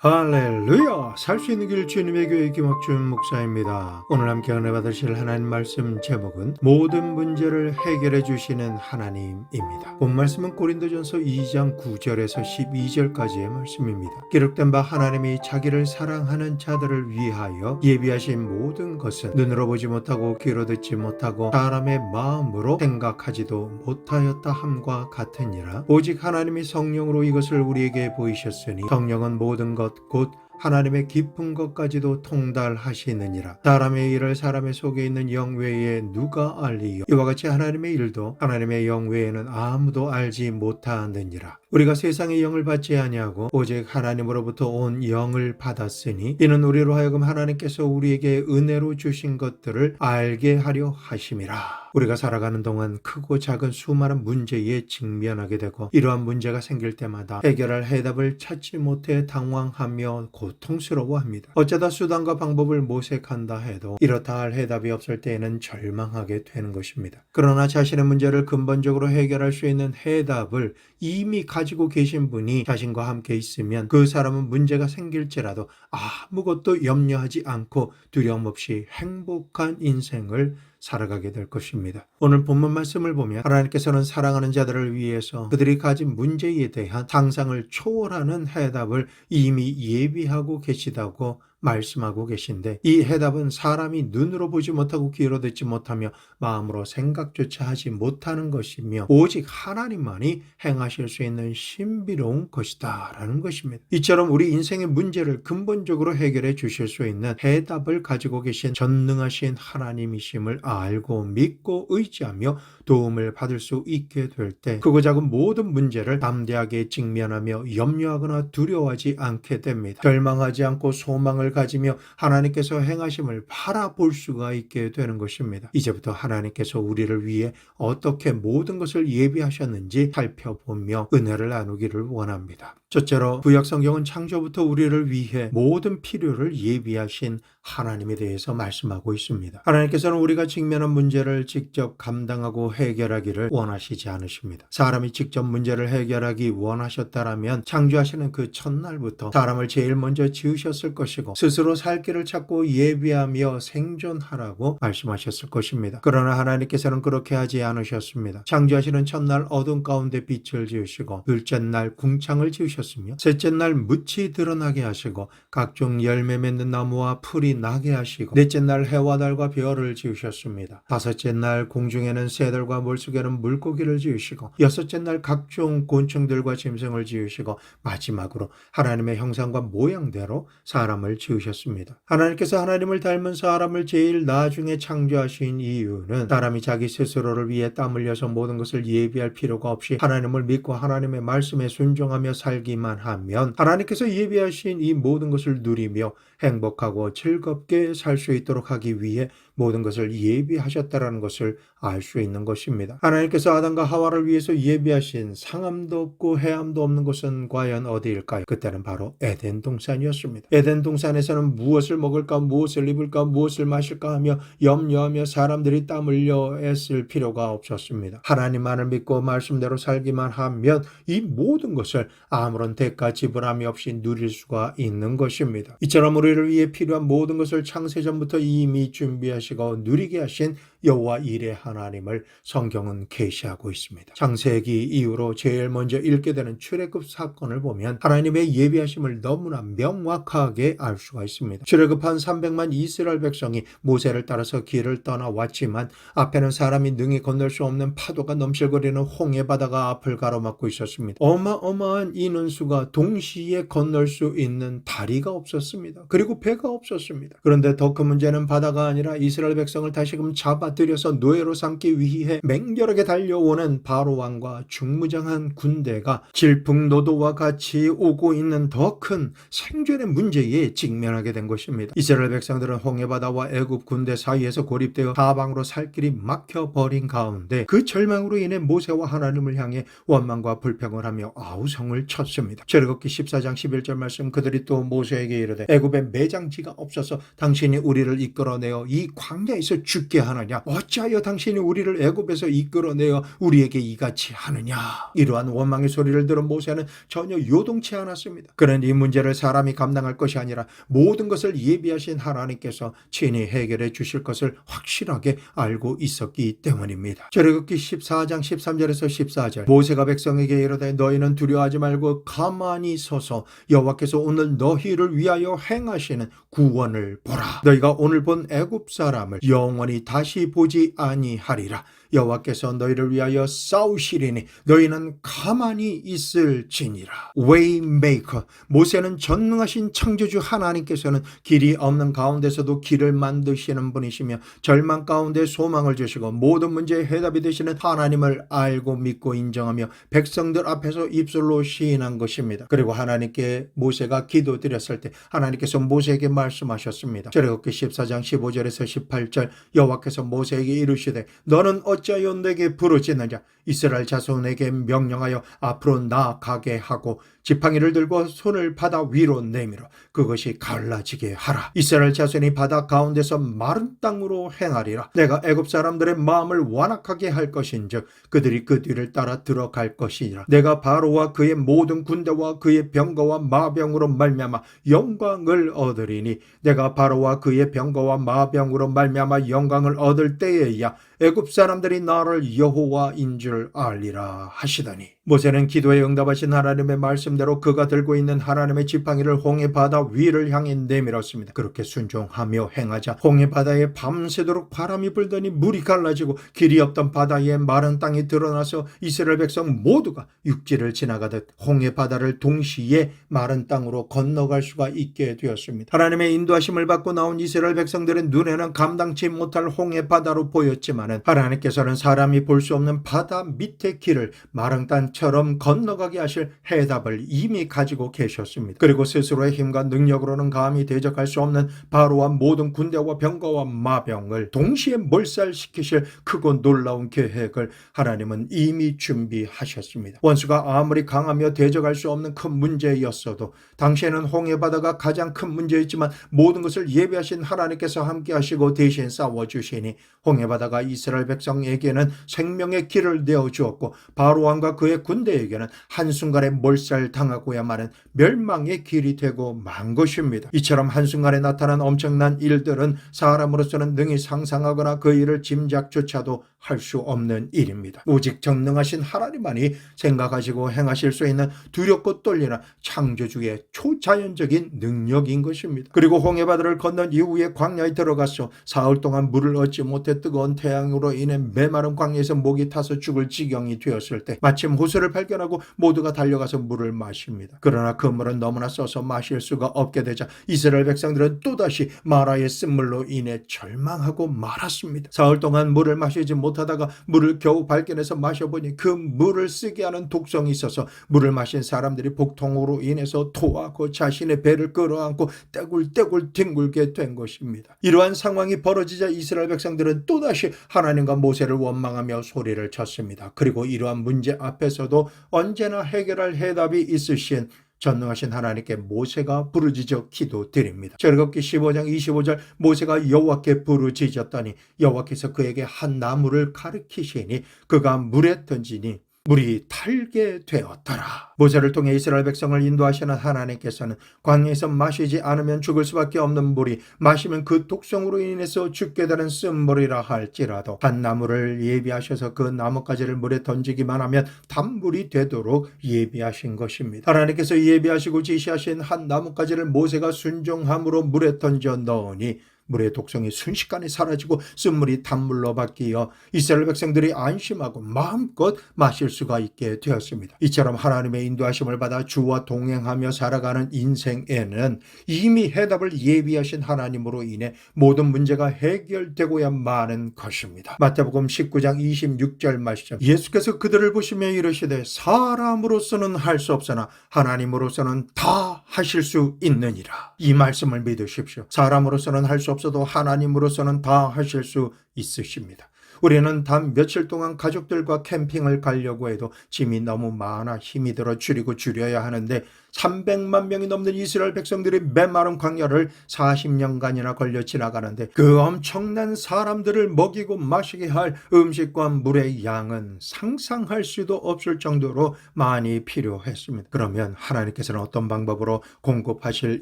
할렐루야! 살 수 있는 길 주님의 교회 김학준 목사입니다. 오늘 함께 은혜 받으실 하나님 말씀 제목은 모든 문제를 해결해 주시는 하나님입니다. 본 말씀은 고린도전서 2장 9절에서 12절까지의 말씀입니다. 기록된 바 하나님이 자기를 사랑하는 자들을 위하여 예비하신 모든 것은 눈으로 보지 못하고 귀로 듣지 못하고 사람의 마음으로 생각하지도 못하였다 함과 같으니라. 오직 하나님이 성령으로 이것을 우리에게 보이셨으니 성령은 모든 것 곧 하나님의 깊은 것까지도 통달하시느니라. 사람의 일을 사람의 속에 있는 영 외에 누가 알리요? 이와 같이 하나님의 일도 하나님의 영 외에는 아무도 알지 못하느니라. 우리가 세상의 영을 받지 아니하고 오직 하나님으로부터 온 영을 받았으니 이는 우리로 하여금 하나님께서 우리에게 은혜로 주신 것들을 알게 하려 하심이라. 우리가 살아가는 동안 크고 작은 수많은 문제에 직면하게 되고 이러한 문제가 생길 때마다 해결할 해답을 찾지 못해 당황하며 고통스러워합니다. 어쩌다 수단과 방법을 모색한다 해도 이렇다 할 해답이 없을 때에는 절망하게 되는 것입니다. 그러나 자신의 문제를 근본적으로 해결할 수 있는 해답을 이미 가지고 계신 분이 자신과 함께 있으면 그 사람은 문제가 생길지라도 아무것도 염려하지 않고 두려움 없이 행복한 인생을 살아가게 될 것입니다. 오늘 본문 말씀을 보면 하나님께서는 사랑하는 자들을 위해서 그들이 가진 문제에 대한 상상을 초월하는 해답을 이미 예비하고 계시다고 말씀하고 계신데 이 해답은 사람이 눈으로 보지 못하고 귀로 듣지 못하며 마음으로 생각조차 하지 못하는 것이며 오직 하나님만이 행하실 수 있는 신비로운 것이다 라는 것입니다. 이처럼 우리 인생의 문제를 근본적으로 해결해 주실 수 있는 해답을 가지고 계신 전능하신 하나님이심을 알고 믿고 의지하며 도움을 받을 수 있게 될 때 크고 작은 모든 문제를 담대하게 직면하며 염려하거나 두려워하지 않게 됩니다. 절망하지 않고 소망을 가지며 하나님께서 행하심을 바라볼 수가 있게 되는 것입니다. 이제부터 하나님께서 우리를 위해 어떻게 모든 것을 예비하셨는지 살펴보며 은혜를 나누기를 원합니다. 첫째로 구약 성경은 창조부터 우리를 위해 모든 필요를 예비하신 하나님에 대해서 말씀하고 있습니다. 하나님께서는 우리가 직면한 문제를 직접 감당하고 해결하기를 원하시지 않으십니다. 사람이 직접 문제를 해결하기 원하셨다라면 창조하시는 그 첫날부터 사람을 제일 먼저 지으셨을 것이고 스스로 살 길을 찾고 예비하며 생존하라고 말씀하셨을 것입니다. 그러나 하나님께서는 그렇게 하지 않으셨습니다. 창조하시는 첫날 어둠 가운데 빛을 지으시고 둘째 날 궁창을 지으셨으며 셋째 날 묻이 드러나게 하시고 각종 열매 맺는 나무와 풀이 나게 하시고 넷째 날 해와 달과 별을 지으셨습니다. 다섯째 날 공중에는 새들과 물속에는 물고기를 지으시고 여섯째 날 각종 곤충들과 짐승을 지으시고 마지막으로 하나님의 형상과 모양대로 사람을 지으셨습니다. 하나님께서 하나님을 닮은 사람을 제일 나중에 창조하신 이유는 사람이 자기 스스로를 위해 땀 흘려서 모든 것을 예비할 필요가 없이 하나님을 믿고 하나님의 말씀에 순종하며 살기만 하면 하나님께서 예비하신 이 모든 것을 누리며 행복하고 즐겁게 살 수 있도록 하기 위해 모든 것을 예비하셨다라는 것을 알 수 있는 것입니다. 하나님께서 아담과 하와를 위해서 예비하신 상함도 없고 해함도 없는 곳은 과연 어디일까요? 그때는 바로 에덴 동산이었습니다. 에덴 동산에서는 무엇을 먹을까, 무엇을 입을까, 무엇을 마실까 하며 염려하며 사람들이 땀 흘려 애쓸 필요가 없었습니다. 하나님만을 믿고 말씀대로 살기만 하면 이 모든 것을 아무런 대가 지불함이 없이 누릴 수가 있는 것입니다. 이처럼 우리를 위해 필요한 모든 것을 창세전부터 이미 준비하시고 누리게 하신 여호와 이레 하나님을 성경은 계시하고 있습니다. 창세기 이후로 제일 먼저 읽게 되는 출애굽 사건을 보면 하나님의 예비하심을 너무나 명확하게 알 수가 있습니다. 출애굽한 300만 이스라엘 백성이 모세를 따라서 길을 떠나왔지만 앞에는 사람이 능히 건널 수 없는 파도가 넘실거리는 홍해 바다가 앞을 가로막고 있었습니다. 어마어마한 인원수가 동시에 건널 수 있는 다리가 없었습니다. 그리고 배가 없었습니다. 그런데 더 큰 문제는 바다가 아니라 이스라엘 백성을 다시금 잡아들여서 노예로 삼기 위해 맹렬하게 달려오는 바로 왕과 중무장한 군대가 질풍노도와 같이 오고 있는 더 큰 생존의 문제에 직면하게 된 것입니다. 이스라엘 백성들은 홍해바다와 애굽 군대 사이에서 고립되어 사방으로 살 길이 막혀버린 가운데 그 절망으로 인해 모세와 하나님을 향해 원망과 불평을 하며 아우성을 쳤습니다. 출애굽기 14장 11절 말씀 그들이 또 모세에게 이르되 애굽에 매장지가 없어서 당신이 우리를 이끌어내어 이 광야에서 죽게 하느냐 어찌하여 당신이 우리를 애굽에서 이끌어내어 우리에게 이같이 하느냐. 이러한 원망의 소리를 들은 모세는 전혀 요동치 않았습니다. 그는 이 문제를 사람이 감당할 것이 아니라 모든 것을 예비하신 하나님께서 친히 해결해 주실 것을 확실하게 알고 있었기 때문입니다. 출애굽기 14장 13절에서 14절 모세가 백성에게 이르되 너희는 두려워하지 말고 가만히 서서 여호와께서 오늘 너희를 위하여 행하시는 구원을 보라. 너희가 오늘 본 애굽 사람을 영원히 다시 보지 아니하리라. 여호와께서 너희를 위하여 싸우시리니 너희는 가만히 있을지니라. 웨이메이커. 모세는 전능하신 창조주 하나님께서는 길이 없는 가운데서도 길을 만드시는 분이시며 절망 가운데 소망을 주시고 모든 문제의 해답이 되시는 하나님을 알고 믿고 인정하며 백성들 앞에서 입술로 시인한 것입니다. 그리고 하나님께 모세가 기도드렸을 때 하나님께서 모세에게 말씀하셨습니다. 출애굽기 14장 15절에서 18절 여호와께서 모세에게 이르시되 너는 어찌하여 내게 부르짖느냐. 이스라엘 자손에게 명령하여 앞으로 나아가게 하고 지팡이를 들고 손을 바다 위로 내밀어 그것이 갈라지게 하라. 이스라엘 자손이 바다 가운데서 마른 땅으로 행하리라. 내가 애굽 사람들의 마음을 완악하게 할 것인즉 그들이 그 뒤를 따라 들어갈 것이니라. 내가 바로와 그의 모든 군대와 그의 병거와 마병으로 말미암아 영광을 얻으리니 내가 바로와 그의 병거와 마병으로 말미암아 영광을 얻을 때에야 애굽 사람들이 나를 여호와인 줄 알리라 하시더니 모세는 기도에 응답하신 하나님의 말씀대로 그가 들고 있는 하나님의 지팡이를 홍해 바다 위를 향해 내밀었습니다. 그렇게 순종하며 행하자 홍해 바다에 밤새도록 바람이 불더니 물이 갈라지고 길이 없던 바다에 마른 땅이 드러나서 이스라엘 백성 모두가 육지를 지나가듯 홍해 바다를 동시에 마른 땅으로 건너갈 수가 있게 되었습니다. 하나님의 인도하심을 받고 나온 이스라엘 백성들의 눈에는 감당치 못할 홍해 바다로 보였지만 하나님께서는 사람이 볼 수 없는 바다 밑의 길을 마른 땅처럼 건너가게 하실 해답을 이미 가지고 계셨습니다. 그리고 스스로의 힘과 능력으로는 감히 대적할 수 없는 바로와 모든 군대와 병거와 마병을 동시에 몰살시키실 크고 놀라운 계획을 하나님은 이미 준비하셨습니다. 원수가 아무리 강하며 대적할 수 없는 큰 문제였어도 당시에는 홍해바다가 가장 큰 문제였지만 모든 것을 예비하신 하나님께서 함께 하시고 대신 싸워주시니 홍해바다가 이스라엘 백성에게는 생명의 길을 내어주었고 바로왕과 그의 군대에게는 한순간에 몰살당하고야마는 멸망의 길이 되고 만 것입니다. 이처럼 한순간에 나타난 엄청난 일들은 사람으로서는 능히 상상하거나 그 일을 짐작조차도 할 수 없는 일입니다. 오직 전능하신 하나님만이 생각하시고 행하실 수 있는 두렵고 떨리는 창조주의 초자연적인 능력인 것입니다. 그리고 홍해바다를 건넌 이후에 광야에 들어가서 사흘 동안 물을 얻지 못해 뜨거운 태양으로 인해 메마른 광야에서 목이 타서 죽을 지경이 되었을 때 마침 호수를 발견하고 모두가 달려가서 물을 마십니다. 그러나 그 물은 너무나 써서 마실 수가 없게 되자 이스라엘 백성들은 또다시 마라의 쓴물로 인해 절망하고 말았습니다. 사흘 동안 물을 마시지 못하다가 물을 겨우 발견해서 마셔보니 그 물을 쓰게 하는 독성이 있어서 물을 마신 사람들이 복통으로 인해서 토하고 자신의 배를 끌어안고 떼굴떼굴 뒹굴게 된 것입니다. 이러한 상황이 벌어지자 이스라엘 백성들은 또다시 하나님과 모세를 원망하며 소리를 쳤습니다. 그리고 이러한 문제 앞에서도 언제나 해결할 해답이 있으신 전능하신 하나님께 모세가 부르짖어 기도드립니다. 출애굽기 15장 25절 모세가 여호와께 부르짖었더니 여호와께서 그에게 한 나무를 가리키시니 그가 물에 던지니 물이 탈게 되었더라. 모세를 통해 이스라엘 백성을 인도하시는 하나님께서는 광야에서 마시지 않으면 죽을 수밖에 없는 물이 마시면 그 독성으로 인해서 죽게 되는 쓴물이라 할지라도 한 나무를 예비하셔서 그 나뭇가지를 물에 던지기만 하면 단물이 되도록 예비하신 것입니다. 하나님께서 예비하시고 지시하신 한 나뭇가지를 모세가 순종함으로 물에 던져 넣으니 물의 독성이 순식간에 사라지고 쓴물이 단물로 바뀌어 이스라엘 백성들이 안심하고 마음껏 마실 수가 있게 되었습니다. 이처럼 하나님의 인도하심을 받아 주와 동행하며 살아가는 인생에는 이미 해답을 예비하신 하나님으로 인해 모든 문제가 해결되고야 마는 것입니다. 마태복음 19장 26절 말씀 예수께서 그들을 보시며 이르시되 사람으로서는 할 수 없으나 하나님으로서는 다 하실 수 있느니라. 이 말씀을 믿으십시오. 사람으로서는 할 수 없어도 하나님으로서는 다 하실 수 있으십니다. 우리는 단 며칠 동안 가족들과 캠핑을 가려고 해도 짐이 너무 많아 힘이 들어 줄이고 줄여야 하는데 300만 명이 넘는 이스라엘 백성들이 메마른 광야를 40년간이나 걸려 지나가는데 그 엄청난 사람들을 먹이고 마시게 할 음식과 물의 양은 상상할 수도 없을 정도로 많이 필요했습니다. 그러면 하나님께서는 어떤 방법으로 공급하실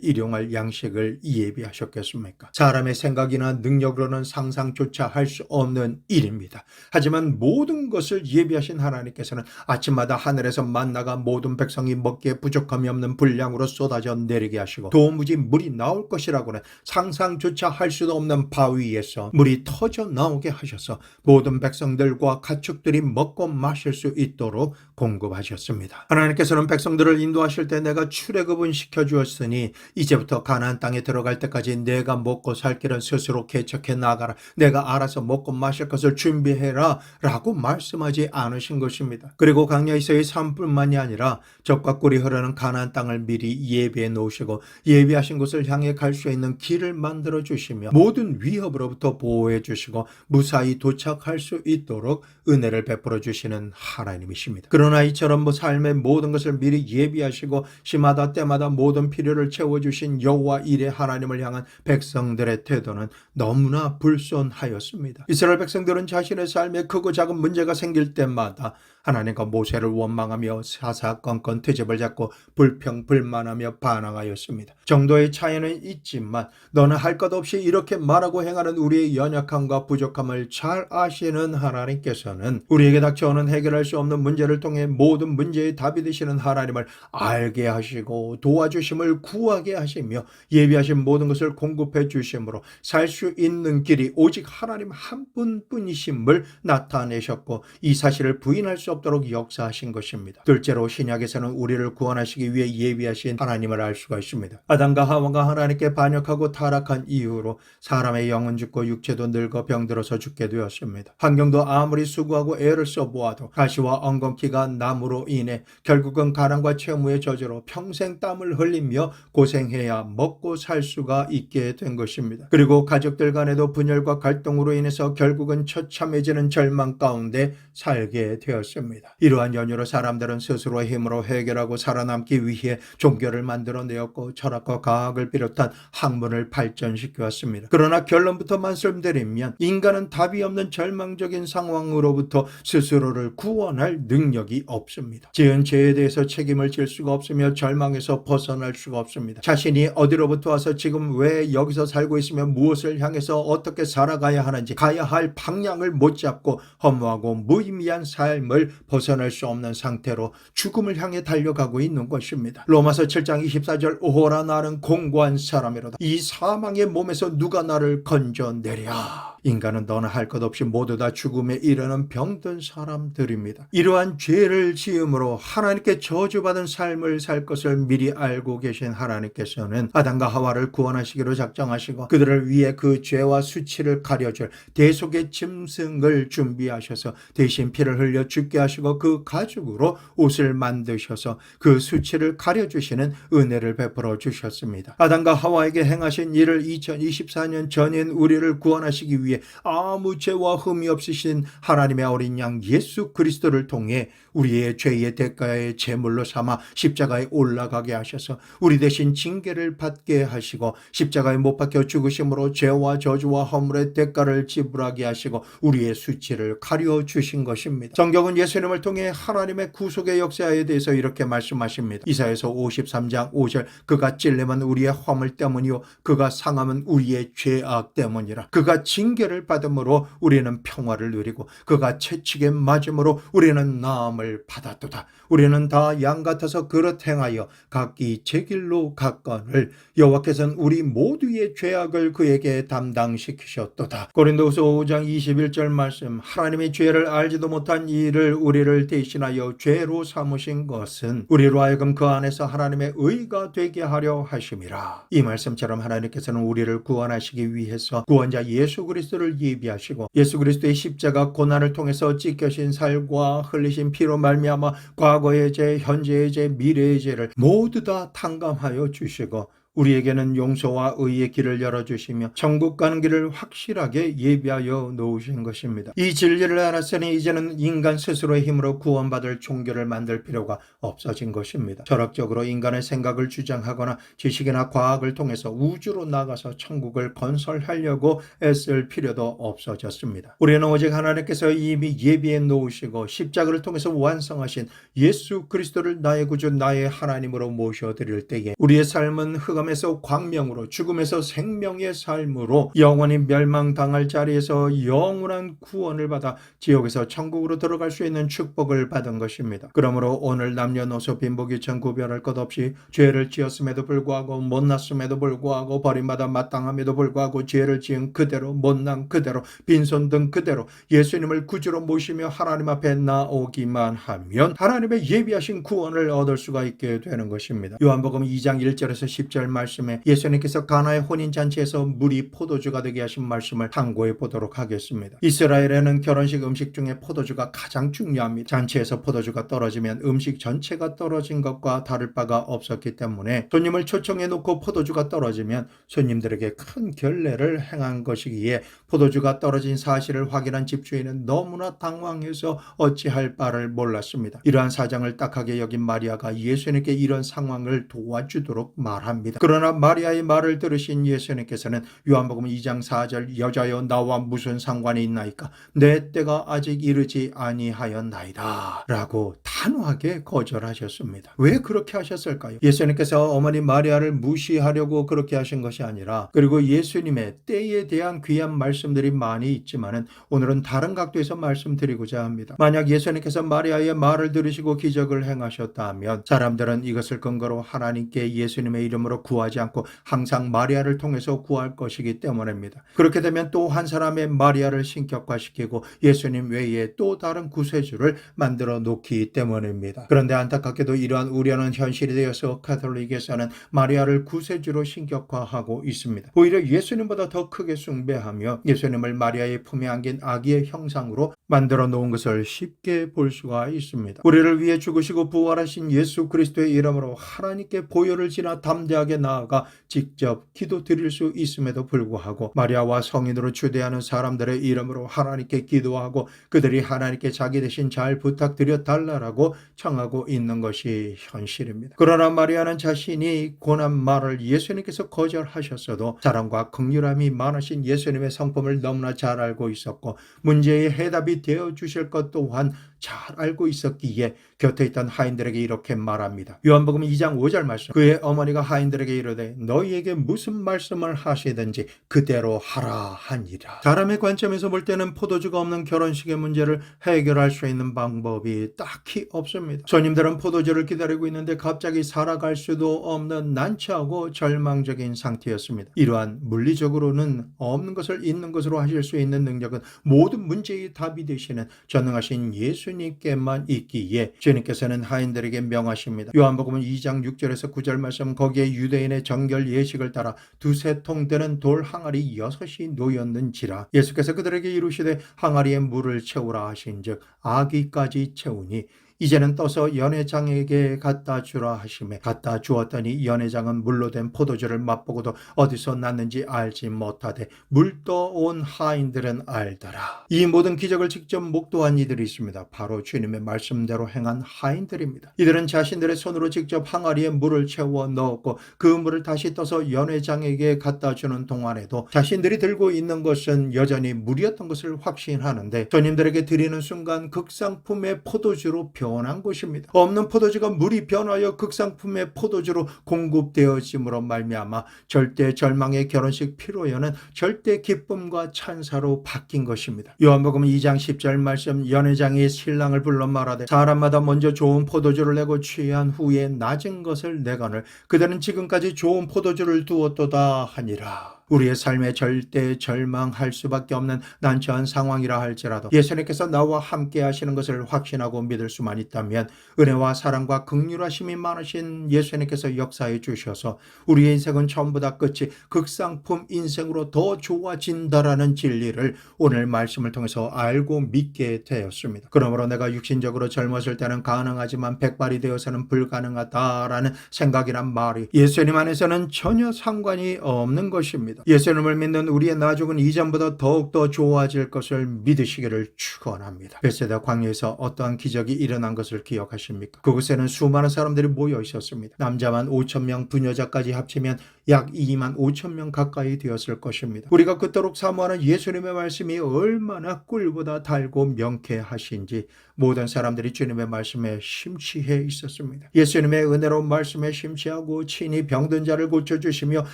일용할 양식을 예비하셨겠습니까? 사람의 생각이나 능력으로는 상상조차 할 수 없는 일입니다. 하지만 모든 것을 예비하신 하나님께서는 아침마다 하늘에서 만나가 모든 백성이 먹기에 부족함이 없는 분량으로 쏟아져 내리게 하시고 도무지 물이 나올 것이라고는 상상조차 할 수도 없는 바위에서 물이 터져 나오게 하셔서 모든 백성들과 가축들이 먹고 마실 수 있도록 공급하셨습니다. 하나님께서는 백성들을 인도하실 때 내가 출애굽은 시켜주었으니 이제부터 가나안 땅에 들어갈 때까지 내가 먹고 살 길은 스스로 개척해 나가라. 내가 알아서 먹고 마실 것을 준비해라 라고 말씀하지 않으신 것입니다. 그리고 광야에서의 삶뿐만이 아니라 젖과 꿀이 흐르는 가나안 땅을 미리 예비해 놓으시고 예비하신 곳을 향해 갈 수 있는 길을 만들어 주시며 모든 위협으로부터 보호해 주시고 무사히 도착할 수 있도록 은혜를 베풀어 주시는 하나님이십니다. 그러나 이처럼 삶의 모든 것을 미리 예비하시고 시마다 때마다 모든 필요를 채워주신 여호와 일의 하나님을 향한 백성들의 태도는 너무나 불손하였습니다. 이스라엘 백성들은 자신의 삶에 크고 작은 문제가 생길 때마다 하나님과 모세를 원망하며 사사건건 트집을 잡고 불평불만하며 반항하였습니다. 정도의 차이는 있지만 너는 할 것 없이 이렇게 말하고 행하는 우리의 연약함과 부족함을 잘 아시는 하나님께서는 우리에게 닥쳐오는 해결할 수 없는 문제를 통해 모든 문제의 답이 되시는 하나님을 알게 하시고 도와주심을 구하게 하시며 예비하신 모든 것을 공급해 주심으로 살 수 있는 길이 오직 하나님 한 분뿐이심을 나타내셨고 이 사실을 부인할 수 없도록 역사하신 것입니다. 둘째로 신약에서는 우리를 구원하시기 위해 예비하신 하나님을 알 수가 있습니다. 아담과 하와가 하나님께 반역하고 타락한 이후로 사람의 영은 죽고 육체도 늙어 병들어서 죽게 되었습니다. 환경도 아무리 수고하고 애를 써보아도 가시와 엉겅퀴가 남으로 인해 결국은 가난과 채무의 저주로 평생 땀을 흘리며 고생해야 먹고 살 수가 있게 된 것입니다. 그리고 가족들 간에도 분열과 갈등으로 인해서 결국은 처참해지는 절망 가운데 살게 되었습니다. 이러한 연유로 사람들은 스스로의 힘으로 해결하고 살아남기 위해 종교를 만들어내었고 철학과 과학을 비롯한 학문을 발전시켜왔습니다. 그러나 결론부터 말씀드리면 인간은 답이 없는 절망적인 상황으로부터 스스로를 구원할 능력이 없습니다. 지은 죄에 대해서 책임을 질 수가 없으며 절망에서 벗어날 수가 없습니다. 자신이 어디로부터 와서 지금 왜 여기서 살고 있으며 무엇을 향해서 어떻게 살아가야 하는지 가야 할 방향을 못 잡고 허무하고 무의미한 삶을 벗어날 수 없는 상태로 죽음을 향해 달려가고 있는 것입니다. 로마서 7장 24절 오호라 나는 공고한 사람이로다. 이 사망의 몸에서 누가 나를 건져내랴. 인간은 너나 할 것 없이 모두 다 죽음에 이르는 병든 사람들입니다. 이러한 죄를 지음으로 하나님께 저주받은 삶을 살 것을 미리 알고 계신 하나님께서는 아담과 하와를 구원하시기로 작정하시고 그들을 위해 그 죄와 수치를 가려줄 대속의 짐승을 준비하셔서 대신 피를 흘려 죽게 하시고 그 가죽으로 옷을 만드셔서 그 수치를 가려주시는 은혜를 베풀어 주셨습니다. 아담과 하와에게 행하신 일을 2024년 전인 우리를 구원하시기 위해 아무 죄와 흠이 없으신 하나님의 어린 양 예수 그리스도를 통해 우리의 죄의 대가의 제물로 삼아 십자가에 올라가게 하셔서 우리 대신 징계를 받게 하시고 십자가에 못 박혀 죽으심으로 죄와 저주와 허물의 대가를 지불하게 하시고 우리의 수치를 가려 주신 것입니다. 성경은 예수님을 통해 하나님의 구속의 역사에 대해서 이렇게 말씀하십니다. 이사야서 53장 5절 그가 찔림은 우리의 허물 때문이요 그가 상함은 우리의 죄악 때문이라. 그가 징계를 받음으로 우리는 평화를 누리고 그가 채찍에 맞음으로 우리는 나음을 받았도다. 우리는 다 양 같아서 그릇 행하여 각기 제 길로 갔거늘 여호와께서는 우리 모두의 죄악을 그에게 담당시키셨도다. 고린도후서 5장 21절 말씀 하나님의 죄를 알지도 못한 이를 우리를 대신하여 죄로 삼으신 것은 우리로 하여금 그 안에서 하나님의 의가 되게 하려 하심이라. 이 말씀처럼 하나님께서는 우리를 구원하시기 위해서 구원자 예수 그리스도를 예비하시고 예수 그리스도의 십자가 고난을 통해서 찢겨진 살과 흘리신 피로 말미암아 과거의 죄, 현재의 죄, 미래의 죄를 모두 다 탕감하여 주시고 우리에게는 용서와 의의 길을 열어주시며 천국 가는 길을 확실하게 예비하여 놓으신 것입니다. 이 진리를 알았으니 이제는 인간 스스로의 힘으로 구원받을 종교를 만들 필요가 없어진 것입니다. 철학적으로 인간의 생각을 주장하거나 지식이나 과학을 통해서 우주로 나가서 천국을 건설하려고 애쓸 필요도 없어졌습니다. 우리는 오직 하나님께서 이미 예비해 놓으시고 십자가를 통해서 완성하신 예수 그리스도를 나의 구주 나의 하나님으로 모셔드릴 때에 우리의 삶은 흑암에서 광명으로 죽음에서 생명의 삶으로 영원히 멸망당할 자리에서 영원한 구원을 받아 지옥에서 천국으로 들어갈 수 있는 축복을 받은 것입니다. 그러므로 오늘 남녀노소 빈부귀천 구별할 것 없이 죄를 지었음에도 불구하고 못났음에도 불구하고 버림받아 마땅함에도 불구하고 죄를 지은 그대로 못난 그대로 빈손 든 그대로 예수님을 구주로 모시며 하나님 앞에 나오기만 하면 하나님의 예비하신 구원을 얻을 수가 있게 되는 것입니다. 요한복음 2장 1절에서 10절 말씀에 예수님께서 가나의 혼인잔치에서 물이 포도주가 되게 하신 말씀을 참고해 보도록 하겠습니다. 이스라엘에는 결혼식 음식 중에 포도주가 가장 중요합니다. 잔치에서 포도주가 떨어지면 음식 전체가 떨어진 것과 다를 바가 없었기 때문에 손님을 초청해 놓고 포도주가 떨어지면 손님들에게 큰 결례를 행한 것이기에 포도주가 떨어진 사실을 확인한 집주인은 너무나 당황해서 어찌할 바를 몰랐습니다. 이러한 사정을 딱하게 여긴 마리아가 예수님께 이런 상황을 도와주도록 말합니다. 그러나 마리아의 말을 들으신 예수님께서는 요한복음 2장 4절 여자여 나와 무슨 상관이 있나이까 내 때가 아직 이르지 아니하였나이다 라고 단호하게 거절하셨습니다. 왜 그렇게 하셨을까요? 예수님께서 어머니 마리아를 무시하려고 그렇게 하신 것이 아니라 그리고 예수님의 때에 대한 귀한 말씀들이 많이 있지만은 오늘은 다른 각도에서 말씀드리고자 합니다. 만약 예수님께서 마리아의 말을 들으시고 기적을 행하셨다면 사람들은 이것을 근거로 하나님께 예수님의 이름으로 구하지 않고 항상 마리아를 통해서 구할 것이기 때문입니다. 그렇게 되면 또 한 사람의 마리아를 신격화시키고 예수님 외에 또 다른 구세주를 만들어 놓기 때문입니다. 그런데 안타깝게도 이러한 우려는 현실이 되어서 가톨릭에서는 마리아를 구세주로 신격화하고 있습니다. 오히려 예수님보다 더 크게 숭배하며 예수님을 마리아의 품에 안긴 아기의 형상으로 만들어 놓은 것을 쉽게 볼 수가 있습니다. 우리를 위해 죽으시고 부활하신 예수 그리스도의 이름으로 하나님께 보혈을 지나 담대하게 나아가 직접 기도 드릴 수 있음에도 불구하고 마리아와 성인으로 주대하는 사람들의 이름으로 하나님께 기도하고 그들이 하나님께 자기 대신 잘 부탁드려 달라라고 청하고 있는 것이 현실입니다. 그러나 마리아는 자신이 권한 말을 예수님께서 거절하셨어도 사랑과 긍휼함이 많으신 예수님의 성품을 너무나 잘 알고 있었고 문제의 해답이 되어 주실 것 또한 잘 알고 있었기에 곁에 있던 하인들에게 이렇게 말합니다. 요한복음 2장 5절 말씀 그의 어머니가 하인들에게 이르되 너희에게 무슨 말씀을 하시든지 그대로 하라 하니라. 사람의 관점에서 볼 때는 포도주가 없는 결혼식의 문제를 해결할 수 있는 방법이 딱히 없습니다. 손님들은 포도주를 기다리고 있는데 갑자기 살아갈 수도 없는 난처하고 절망적인 상태였습니다. 이러한 물리적으로는 없는 것을 있는 것으로 하실 수 있는 능력은 모든 문제의 답이 되시는 전능하신 예수님께만 있기에 주님께서는 하인들에게 명하십니다. 요한복음 2장 6절에서 9절 말씀 거기에 유대인의 정결 예식을 따라 두세 통 되는 돌 항아리 6이 놓였는지라 예수께서 그들에게 이르시되 항아리에 물을 채우라 하신즉 아기까지 채우니 이제는 떠서 연회장에게 갖다 주라 하시매 갖다 주었더니 연회장은 물로 된 포도주를 맛보고도 어디서 났는지 알지 못하되 물 떠온 하인들은 알더라. 이 모든 기적을 직접 목도한 이들이 있습니다. 바로 주님의 말씀대로 행한 하인들입니다. 이들은 자신들의 손으로 직접 항아리에 물을 채워 넣었고 그 물을 다시 떠서 연회장에게 갖다 주는 동안에도 자신들이 들고 있는 것은 여전히 물이었던 것을 확신하는데 손님들에게 드리는 순간 극상품의 포도주로 변한 것입니다. 없는 포도주가 물이 변하여 극상품의 포도주로 공급되어짐으로 말미암아 절대 절망의 결혼식 피로연은 절대 기쁨과 찬사로 바뀐 것입니다. 요한복음 2장 10절 말씀 연회장이 신랑을 불러 말하되 사람마다 먼저 좋은 포도주를 내고 취한 후에 낮은 것을 내거늘 그들은 지금까지 좋은 포도주를 두었도다 하니라. 우리의 삶에 절대 절망할 수밖에 없는 난처한 상황이라 할지라도 예수님께서 나와 함께 하시는 것을 확신하고 믿을 수만 있다면 은혜와 사랑과 긍휼하심이 많으신 예수님께서 역사해 주셔서 우리의 인생은 전부 다 끝이 극상품 인생으로 더 좋아진다라는 진리를 오늘 말씀을 통해서 알고 믿게 되었습니다. 그러므로 내가 육신적으로 젊었을 때는 가능하지만 백발이 되어서는 불가능하다라는 생각이란 말이 예수님 안에서는 전혀 상관이 없는 것입니다. 예수님을 믿는 우리의 나중은 이전보다 더욱더 좋아질 것을 믿으시기를 축원합니다. 베세다 광야에서 어떠한 기적이 일어난 것을 기억하십니까? 그곳에는 수많은 사람들이 모여 있었습니다. 남자만 5,000명, 부녀자까지 합치면 약 2만 5천 명 가까이 되었을 것입니다. 우리가 그토록 사모하는 예수님의 말씀이 얼마나 꿀보다 달고 명쾌하신지 모든 사람들이 주님의 말씀에 심취해 있었습니다. 예수님의 은혜로운 말씀에 심취하고 친히 병든 자를 고쳐주시며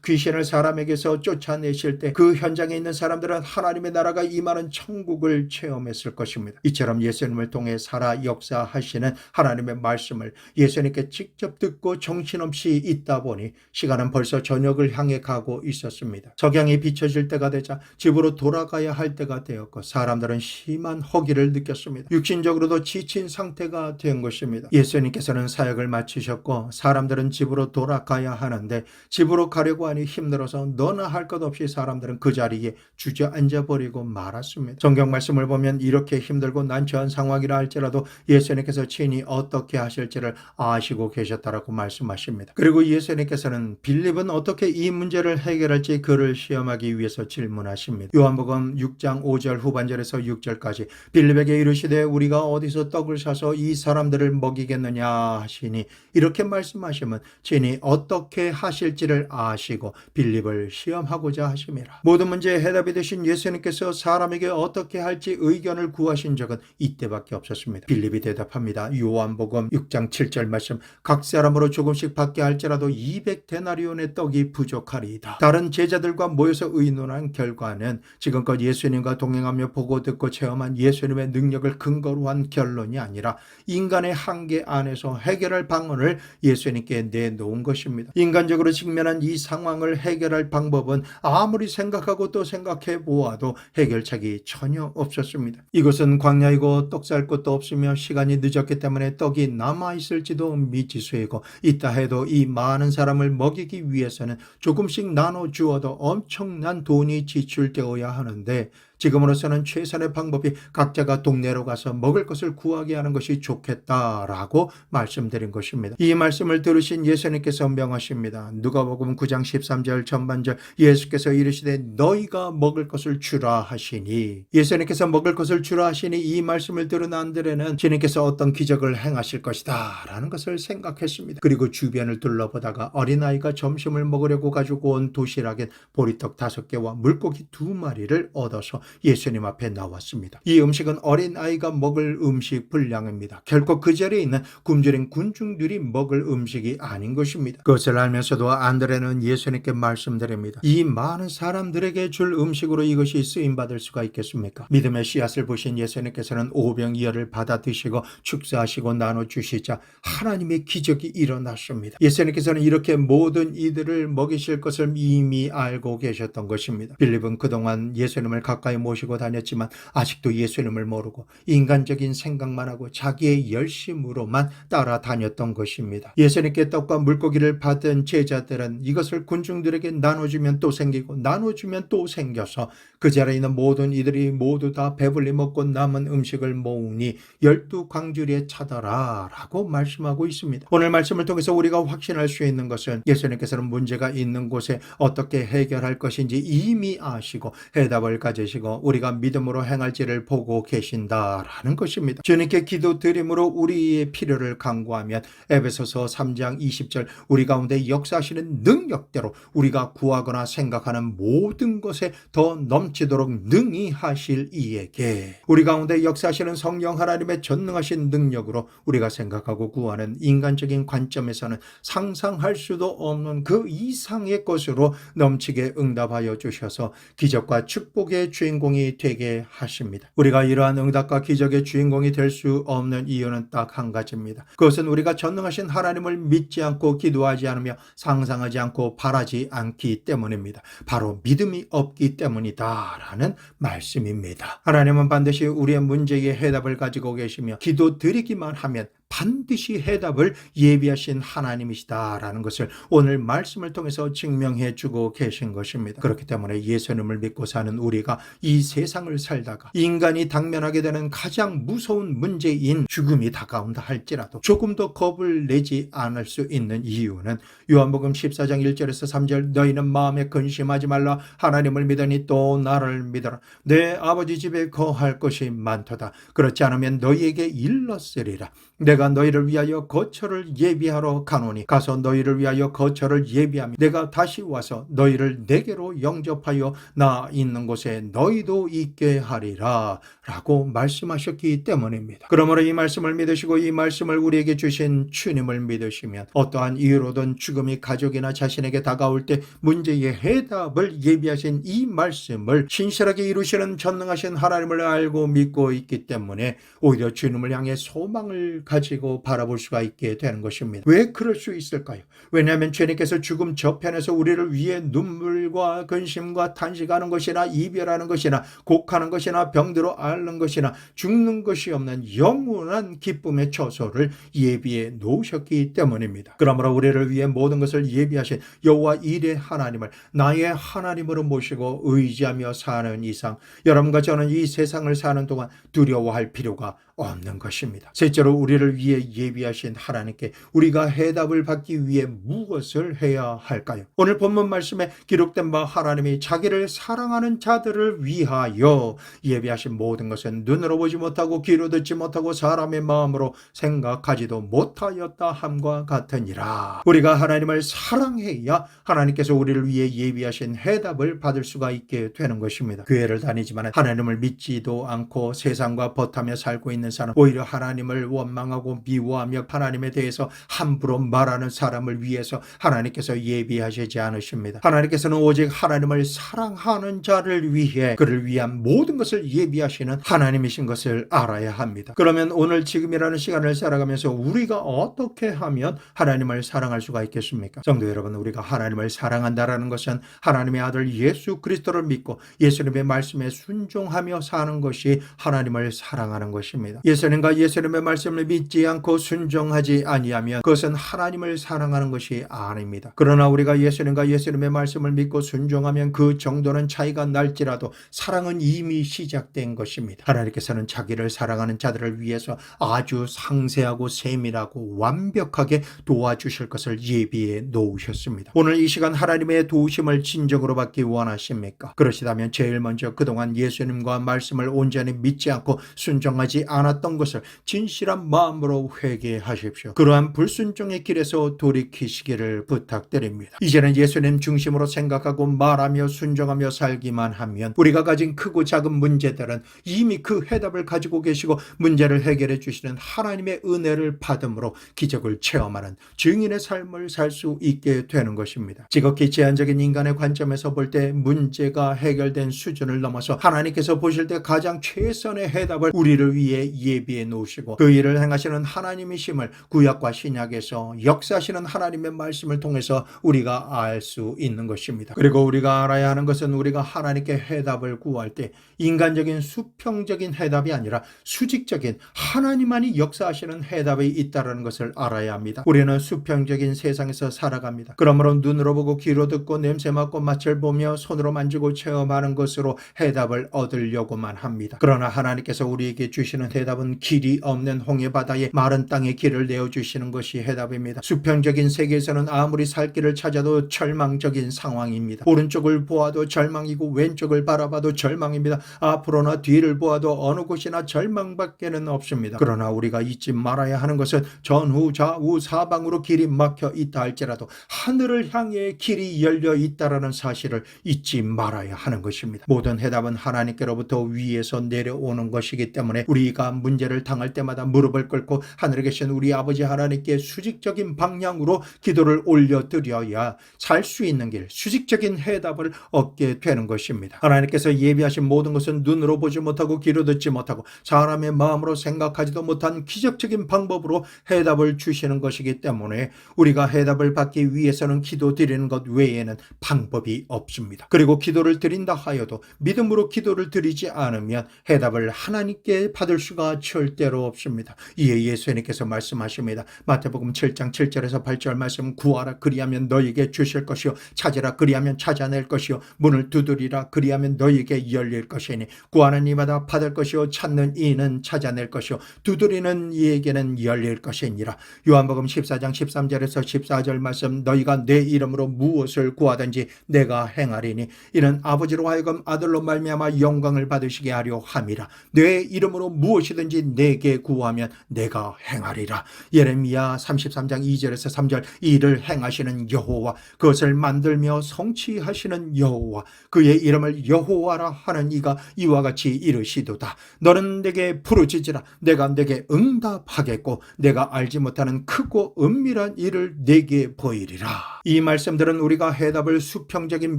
귀신을 사람에게서 쫓아내실 때 그 현장에 있는 사람들은 하나님의 나라가 임하는 천국을 체험했을 것입니다. 이처럼 예수님을 통해 살아 역사하시는 하나님의 말씀을 예수님께 직접 듣고 정신없이 있다 보니 시간은 벌써 저녁을 향해 가고 있었습니다. 석양이 비춰질 때가 되자 집으로 돌아가야 할 때가 되었고 사람들은 심한 허기를 느꼈습니다. 육신적으로도 지친 상태가 된 것입니다. 예수님께서는 사역을 마치셨고 사람들은 집으로 돌아가야 하는데 집으로 가려고 하니 힘들어서 너나 할 것 없이 사람들은 그 자리에 주저앉아 버리고 말았습니다. 성경 말씀을 보면 이렇게 힘들고 난처한 상황이라 할지라도 예수님께서 친히 어떻게 하실지를 아시고 계셨다라고 말씀하십니다. 그리고 예수님께서는 빌립은 어떻게 이 문제를 해결할지 그를 시험하기 위해서 질문하십니다. 요한복음 6장 5절 후반절에서 6절까지 빌립에게 이르시되 우리가 어디서 떡을 사서 이 사람들을 먹이겠느냐 하시니 이렇게 말씀하시면 친히 어떻게 하실지를 아시고 빌립을 시험하고자 하심이라. 모든 문제에 해답이 되신 예수님께서 사람에게 어떻게 할지 의견을 구하신 적은 이때밖에 없었습니다. 빌립이 대답합니다. 요한복음 6장 7절 말씀 각 사람으로 조금씩 받게 할지라도 200데나리온의 떡이 부족하리이다. 다른 제자들과 모여서 의논한 결과는 지금껏 예수님과 동행하며 보고 듣고 체험한 예수님의 능력을 근거로 한 결론이 아니라 인간의 한계 안에서 해결할 방안을 예수님께 내놓은 것입니다. 인간적으로 직면한 이 상황을 해결할 방법은 아무리 생각하고 또 생각해 보아도 해결책이 전혀 없었습니다. 이곳은 광야이고 떡 살 곳도 없으며 시간이 늦었기 때문에 떡이 남아있을지도 미지수이고 있다 해도 이 많은 사람을 먹이기 위해서는 조금씩 나눠 주어도 엄청난 돈이 지출되어야 하는데 지금으로서는 최선의 방법이 각자가 동네로 가서 먹을 것을 구하게 하는 것이 좋겠다라고 말씀드린 것입니다. 이 말씀을 들으신 예수님께서 명하십니다. 누가복음 9장 13절 전반절 예수께서 이르시되 너희가 먹을 것을 주라 하시니 예수님께서 먹을 것을 주라 하시니 이 말씀을 들은 안드레는 주님께서 어떤 기적을 행하실 것이다 라는 것을 생각했습니다. 그리고 주변을 둘러보다가 어린아이가 점심을 먹으려고 가지고 온 도시락엔 보리떡 5개와 물고기 2마리를 얻어서 예수님 앞에 나왔습니다. 이 음식은 어린아이가 먹을 음식 분량입니다. 결코 그 자리에 있는 굶주린 군중들이 먹을 음식이 아닌 것입니다. 그것을 알면서도 안드레는 예수님께 말씀드립니다. 이 많은 사람들에게 줄 음식으로 이것이 쓰임받을 수가 있겠습니까? 믿음의 씨앗을 보신 예수님께서는 오병이어를 받아 드시고 축사하시고 나눠주시자 하나님의 기적이 일어났습니다. 예수님께서는 이렇게 모든 이들을 먹이실 것을 이미 알고 계셨던 것입니다. 빌립은 그동안 예수님을 가까이 모시고 다녔지만 아직도 예수님을 모르고 인간적인 생각만 하고 자기의 열심으로만 따라다녔던 것입니다. 예수님께 떡과 물고기를 받은 제자들은 이것을 군중들에게 나눠주면 또 생기고 나눠주면 또 생겨서 그 자리에 있는 모든 이들이 모두 다 배불리 먹고 남은 음식을 모으니 12광주리에 차더라 라고 말씀하고 있습니다. 오늘 말씀을 통해서 우리가 확신할 수 있는 것은 예수님께서는 문제가 있는 곳에 어떻게 해결할 것인지 이미 아시고 해답을 가지시고 우리가 믿음으로 행할지를 보고 계신다라는 것입니다. 주님께 기도드림으로 우리의 필요를 간구하면 에베소서 3장 20절 우리 가운데 역사하시는 능력대로 우리가 구하거나 생각하는 모든 것에 더 넘치도록 능히 하실 이에게 우리 가운데 역사하시는 성령 하나님의 전능하신 능력으로 우리가 생각하고 구하는 인간적인 관점에서는 상상할 수도 없는 그 이상의 것으로 넘치게 응답하여 주셔서 기적과 축복의 주인 주인공이 되게 하십니다. 우리가 이러한 응답과 기적의 주인공이 될 수 없는 이유는 딱 한 가지입니다. 그것은 우리가 전능하신 하나님을 믿지 않고 기도하지 않으며 상상하지 않고 바라지 않기 때문입니다. 바로 믿음이 없기 때문이다라는 말씀입니다. 하나님은 반드시 우리의 문제의 해답을 가지고 계시며 기도 드리기만 하면 반드시 해답을 예비하신 하나님이시다라는 것을 오늘 말씀을 통해서 증명해 주고 계신 것입니다. 그렇기 때문에 예수님을 믿고 사는 우리가 이 세상을 살다가 인간이 당면하게 되는 가장 무서운 문제인 죽음이 다가온다 할지라도 조금 더 겁을 내지 않을 수 있는 이유는 요한복음 14장 1절에서 3절 너희는 마음에 근심하지 말라 하나님을 믿으니 또 나를 믿어라 내 아버지 집에 거할 것이 많도다 그렇지 않으면 너희에게 일렀으리라 내가 너희를 위하여 거처를 예비하러 가노니 가서 너희를 위하여 거처를 예비하며 내가 다시 와서 너희를 내게로 영접하여 나 있는 곳에 너희도 있게 하리라 라고 말씀하셨기 때문입니다. 그러므로 이 말씀을 믿으시고 이 말씀을 우리에게 주신 주님을 믿으시면 어떠한 이유로든 죽음이 가족이나 자신에게 다가올 때 문제의 해답을 예비하신 이 말씀을 신실하게 이루시는 전능하신 하나님을 알고 믿고 있기 때문에 오히려 주님을 향해 소망을 가지고 바라볼 수가 있게 되는 것입니다. 왜 그럴 수 있을까요? 왜냐하면 주님께서 죽음 저편에서 우리를 위해 눈물과 근심과 탄식하는 것이나 이별하는 것이나 곡하는 것이나 병들어 앓는 것이나 죽는 것이 없는 영원한 기쁨의 처소를 예비해 놓으셨기 때문입니다. 그러므로 우리를 위해 모든 것을 예비하신 여호와 이레 하나님을 나의 하나님으로 모시고 의지하며 사는 이상 여러분과 저는 이 세상을 사는 동안 두려워할 필요가 없는 것입니다. 셋째로 우리를 위해 예비하신 하나님께 우리가 해답을 받기 위해 무엇을 해야 할까요? 오늘 본문 말씀에 기록된 바 하나님이 자기를 사랑하는 자들을 위하여 예비하신 모든 것은 눈으로 보지 못하고 귀로 듣지 못하고 사람의 마음으로 생각하지도 못하였다 함과 같으니라. 우리가 하나님을 사랑해야 하나님께서 우리를 위해 예비하신 해답을 받을 수가 있게 되는 것입니다. 교회를 다니지만 하나님을 믿지도 않고 세상과 버타며 살고 있는 사람, 오히려 하나님을 원망하고 미워하며 하나님에 대해서 함부로 말하는 사람을 위해서 하나님께서 예비하시지 않으십니다. 하나님께서는 오직 하나님을 사랑하는 자를 위해 그를 위한 모든 것을 예비하시는 하나님이신 것을 알아야 합니다. 그러면 오늘 지금이라는 시간을 살아가면서 우리가 어떻게 하면 하나님을 사랑할 수가 있겠습니까? 성도 여러분, 우리가 하나님을 사랑한다라는 것은 하나님의 아들 예수 그리스도를 믿고 예수님의 말씀에 순종하며 사는 것이 하나님을 사랑하는 것입니다. 예수님과 예수님의 말씀을 믿지 않고 순종하지 아니하면 그것은 하나님을 사랑하는 것이 아닙니다. 그러나 우리가 예수님과 예수님의 말씀을 믿고 순종하면 그 정도는 차이가 날지라도 사랑은 이미 시작된 것입니다. 하나님께서는 자기를 사랑하는 자들을 위해서 아주 상세하고 세밀하고 완벽하게 도와주실 것을 예비해 놓으셨습니다. 오늘 이 시간 하나님의 도우심을 진정으로 받기 원하십니까? 그러시다면 제일 먼저 그동안 예수님과 말씀을 온전히 믿지 않고 순종하지 않았던 것을 진실한 마음으로 회개하십시오. 그러한 불순종의 길에서 돌이키시기를 부탁드립니다. 이제는 예수님 중심으로 생각하고 말하며 순종하며 살기만 하면 우리가 가진 크고 작은 문제들은 이미 그 해답을 가지고 계시고 문제를 해결해 주시는 하나님의 은혜를 받음으로 기적을 체험하는 증인의 삶을 살 수 있게 되는 것입니다. 지극히 제한적인 인간의 관점에서 볼 때 문제가 해결된 수준을 넘어서 하나님께서 보실 때 가장 최선의 해답을 우리를 위해 예비해 놓으시고 그 일을 행하시는 하나님이심을 구약과 신약에서 역사하시는 하나님의 말씀을 통해서 우리가 알 수 있는 것입니다. 그리고 우리가 알아야 하는 것은 우리가 하나님께 해답을 구할 때 인간적인 수평적인 해답이 아니라 수직적인 하나님만이 역사하시는 해답이 있다는 것을 알아야 합니다. 우리는 수평적인 세상에서 살아갑니다. 그러므로 눈으로 보고 귀로 듣고 냄새 맡고 맛을 보며 손으로 만지고 체험하는 것으로 해답을 얻으려고만 합니다. 그러나 하나님께서 우리에게 주시는 해답은 길이 없는 홍해바다에 마른 땅에 길을 내어주시는 것이 해답입니다. 수평적인 세계에서는 아무리 살 길을 찾아도 절망적인 상황입니다. 오른쪽을 보아도 절망이고 왼쪽을 바라봐도 절망입니다. 앞으로나 뒤를 보아도 어느 곳이나 절망밖에는 없습니다. 그러나 우리가 잊지 말아야 하는 것은 전후 좌우 사방으로 길이 막혀 있다 할지라도 하늘을 향해 길이 열려 있다라는 사실을 잊지 말아야 하는 것입니다. 모든 해답은 하나님께로부터 위에서 내려오는 것이기 때문에 우리가 우리가 문제를 당할 때마다 무릎을 꿇고 하늘에 계신 우리 아버지 하나님께 수직적인 방향으로 기도를 올려드려야 살 수 있는 길, 수직적인 해답을 얻게 되는 것입니다. 하나님께서 예비하신 모든 것은 눈으로 보지 못하고 귀로 듣지 못하고 사람의 마음으로 생각하지도 못한 기적적인 방법으로 해답을 주시는 것이기 때문에 우리가 해답을 받기 위해서는 기도 드리는 것 외에는 방법이 없습니다. 그리고 기도를 드린다 하여도 믿음으로 기도를 드리지 않으면 해답을 하나님께 받을 수가 절대로 없습니다. 이에 예수님께서 말씀하십니다. 마태복음 7장 7절에서 8절 말씀, 구하라 그리하면 너에게 주실 것이요 찾으라 그리하면 찾아낼 것이요 문을 두드리라 그리하면 너에게 열릴 것이니 구하는 이마다 받을 것이요 찾는 이는 찾아낼 것이요 두드리는 이에게는 열릴 것이니라. 요한복음 14장 13절에서 14절 말씀, 너희가 내 이름으로 무엇을 구하든지 내가 행하리니 이는 아버지로 하여금 아들로 말미암아 영광을 받으시게 하려 함이라. 내 이름으로 무엇이든지 내게 구하면 내가 행하리라. 예레미야 33장 2절에서 3절, 이를 행하시는 여호와, 그것을 만들며 성취하시는 여호와, 그의 이름을 여호와라 하는 이가 이와 같이 이르시도다. 너는 내게 부르짖으라. 내가 내게 응답하겠고 내가 알지 못하는 크고 은밀한 일을 내게 보이리라. 이 말씀들은 우리가 해답을 수평적인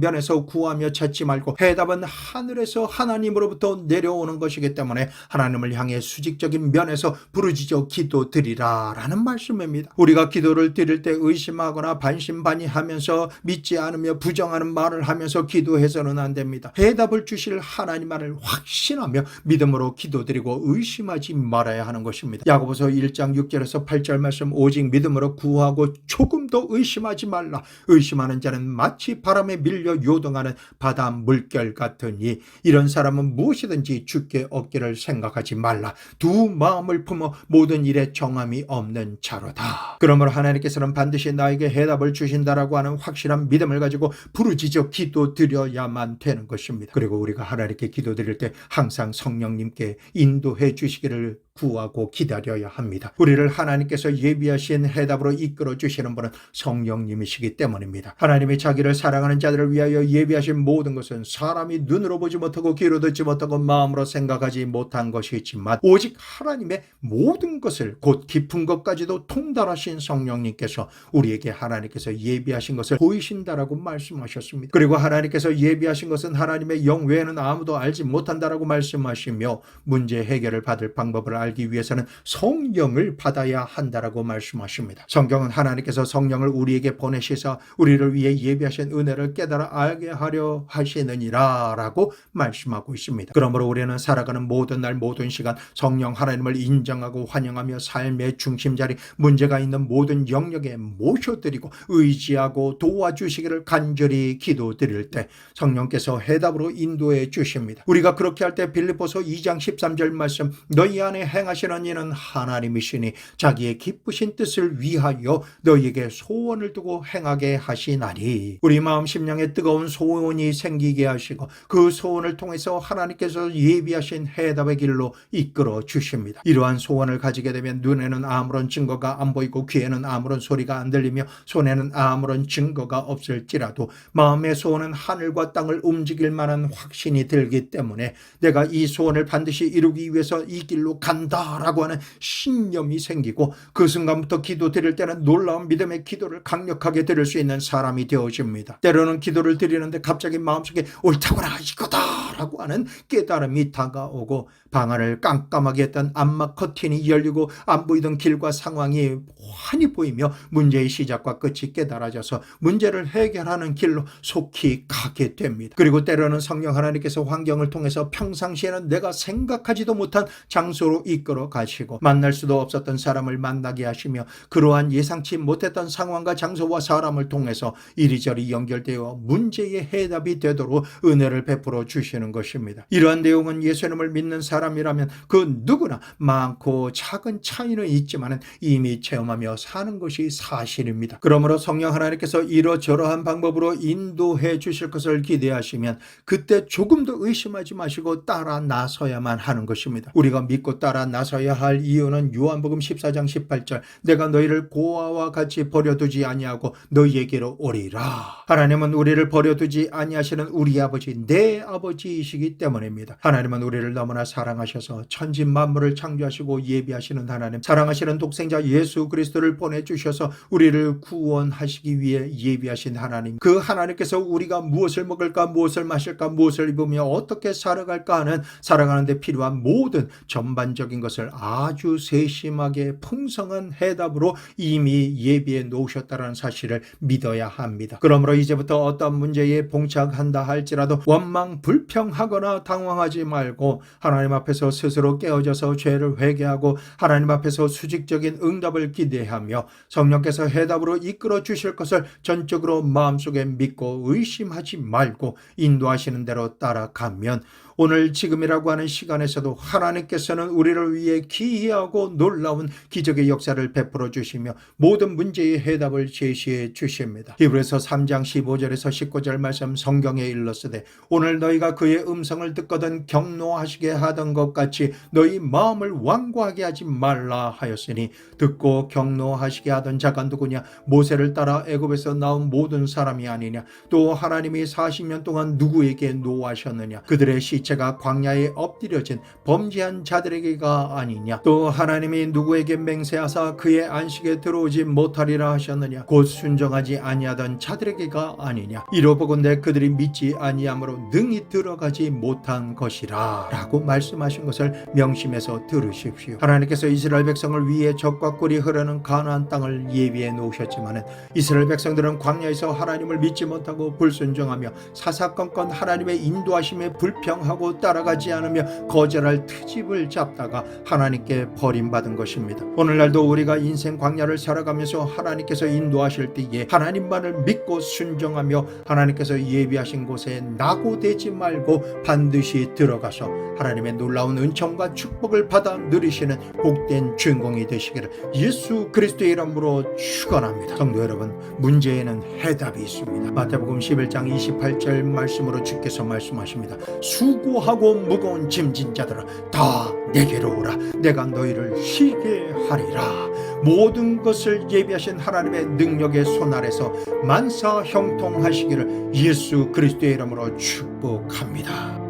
면에서 구하며 찾지 말고 해답은 하늘에서 하나님으로부터 내려오는 것이기 때문에 하나님을 향해 수직적인 면에서 부르짖어 기도드리라 라는 말씀입니다. 우리가 기도를 드릴 때 의심하거나 반신반의하면서 믿지 않으며 부정하는 말을 하면서 기도해서는 안 됩니다. 해답을 주실 하나님만을 확신하며 믿음으로 기도드리고 의심하지 말아야 하는 것입니다. 야고보서 1장 6절에서 8절 말씀, 오직 믿음으로 구하고 조금도 의심하지 말라. 의심하는 자는 마치 바람에 밀려 요동하는 바다 물결 같으니 이런 사람은 무엇이든지 주께 얻기를 생각하지 말라. 두 마음을 품어 모든 일에 정함이 없는 자로다. 그러므로 하나님께서는 반드시 나에게 해답을 주신다라고 하는 확실한 믿음을 가지고 부르짖어 기도드려야만 되는 것입니다. 그리고 우리가 하나님께 기도드릴 때 항상 성령님께 인도해 주시기를 구하고 기다려야 합니다. 우리를 하나님께서 예비하신 해답으로 이끌어 주시는 분은 성령님이시기 때문입니다. 하나님이 자기를 사랑하는 자들을 위하여 예비하신 모든 것은 사람이 눈으로 보지 못하고 귀로 듣지 못하고 마음으로 생각하지 못한 것이지만 오직 하나님의 모든 것을, 곧 깊은 것까지도 통달하신 성령님께서 우리에게 하나님께서 예비하신 것을 보이신다라고 말씀하셨습니다. 그리고 하나님께서 예비하신 것은 하나님의 영 외에는 아무도 알지 못한다라고 말씀하시며 문제 해결을 받을 방법을 알기 위해서는 성령을 받아야 한다라고 말씀하십니다. 성경은 하나님께서 성령을 우리에게 보내시사 우리를 위해 예비하신 은혜를 깨달아 알게 하려 하시느니라 라고 말씀하고 있습니다. 그러므로 우리는 살아가는 모든 날 모든 시간 성령 하나님을 인정하고 환영하며 삶의 중심자리, 문제가 있는 모든 영역에 모셔드리고 의지하고 도와주시기를 간절히 기도드릴 때 성령께서 해답으로 인도해 주십니다. 우리가 그렇게 할 때 빌립보서 2장 13절 말씀, 너희 안에 행하시는 이는 하나님이시니 자기의 기쁘신 뜻을 위하여 너희에게 소원을 두고 행하게 하시나니. 우리 마음 심령에 뜨거운 소원이 생기게 하시고 그 소원을 통해서 하나님께서 예비하신 해답의 길로 이끌어 주십니다. 이러한 소원을 가지게 되면 눈에는 아무런 증거가 안 보이고 귀에는 아무런 소리가 안 들리며 손에는 아무런 증거가 없을지라도 마음의 소원은 하늘과 땅을 움직일 만한 확신이 들기 때문에 내가 이 소원을 반드시 이루기 위해서 이 길로 간다라고 하는 신념이 생기고 그 순간부터 기도 드릴 때는 놀라운 믿음의 기도를 강력하게 드릴 수 있는 사람이 되어집니다. 때로는 기도를 드리는데 갑자기 마음속에 옳다거나 이거다라고 하는 깨달음이 다가오고 방안을 깜깜하게 했던 암막 커튼이 열리고 안 보이던 길과 상황이 환히 보이며 문제의 시작과 끝이 깨달아져서 문제를 해결하는 길로 속히 가게 됩니다. 그리고 때로는 성령 하나님께서 환경을 통해서 평상시에는 내가 생각하지도 못한 장소로 이끌어 가시고 만날 수도 없었던 사람을 만나게 하시며 그러한 예상치 못했던 상황과 장소와 사람을 통해서 이리저리 연결되어 문제의 해답이 되도록 은혜를 베풀어 주시는 것입니다. 이러한 내용은 예수님을 믿는 사람이라면 그 누구나 많고 작은 차이는 있지만 이미 체험하며 사는 것이 사실입니다. 그러므로 성령 하나님께서 이러저러한 방법으로 인도해 주실 것을 기대하시면 그때 조금도 의심하지 마시고 따라 나서야만 하는 것입니다. 우리가 믿고 따라 따라 나서야 할 이유는 요한복음 14장 18절 내가 너희를 고아와 같이 버려두지 아니하고 너희에게로 오리라. 하나님은 우리를 버려두지 아니하시는 우리 아버지, 내 아버지이시기 때문입니다. 하나님은 우리를 너무나 사랑하셔서 천지 만물을 창조하시고 예비하시는 하나님, 사랑하시는 독생자 예수 그리스도를 보내주셔서 우리를 구원하시기 위해 예비하신 하나님, 그 하나님께서 우리가 무엇을 먹을까, 무엇을 마실까, 무엇을 입으며 어떻게 살아갈까 하는 살아가는데 필요한 모든 전반적인 것을 아주 세심하게 풍성한 해답으로 이미 예비해 놓으셨다는 사실을 믿어야 합니다. 그러므로 이제부터 어떤 문제에 봉착한다 할지라도 원망 불평하거나 당황하지 말고 하나님 앞에서 스스로 깨어져서 죄를 회개하고 하나님 앞에서 수직적인 응답을 기대하며 성령께서 해답으로 이끌어 주실 것을 전적으로 마음속에 믿고 의심하지 말고 인도하시는 대로 따라가면 오늘 지금이라고 하는 시간에서도 하나님께서는 우리를 위해 기이하고 놀라운 기적의 역사를 베풀어 주시며 모든 문제의 해답을 제시해 주십니다. 히브리서 3장 15절에서 19절 말씀 성경에 일렀으되 오늘 너희가 그의 음성을 듣거든 경노하시게 하던 것 같이 너희 마음을 완고하게 하지 말라 하였으니 듣고 경노하시게 하던 자가 누구냐? 모세를 따라 애굽에서 나온 모든 사람이 아니냐? 또 하나님이 40년 동안 누구에게 노하셨느냐? 그들의 시체가 광야에 엎드려진 범죄한 자들에게가 아니냐? 또 하나님이 누구에게 맹세하사 그의 안식에 들어오지 못하리라 하셨느냐? 곧 순종하지 아니하던 자들에게가 아니냐? 이로보건대 그들이 믿지 아니함으로 능히 들어가지 못한 것이라 라고 말씀하신 것을 명심해서 들으십시오. 하나님께서 이스라엘 백성을 위해 적과 꿀이 흐르는 가나안 땅을 예비해 놓으셨지만 이스라엘 백성들은 광야에서 하나님을 믿지 못하고 불순종하며 사사건건 하나님의 인도하심에 불평하고 따라가지 않으며 거절할 트집을 잡다가 하나님께 버림받은 것입니다. 오늘날도 우리가 인생 광야를 살아가면서 하나님께서 인도하실 때에 하나님만을 믿고 순종하며 하나님께서 예비하신 곳에 낙오되지 말고 반드시 들어가서 하나님의 놀라운 은총과 축복을 받아 누리시는 복된 주인공이 되시기를 예수 그리스도의 이름으로 축원합니다. 성도 여러분, 문제에는 해답이 있습니다. 마태복음 11장 28절 말씀으로 주께서 말씀하십니다. 수고하고 무거운 짐진 자들아 다 내게로 오라. 내가 너희를 쉬게 하리라. 모든 것을 예비하신 하나님의 능력의 손 아래서 만사 형통하시기를 예수 그리스도의 이름으로 축복합니다.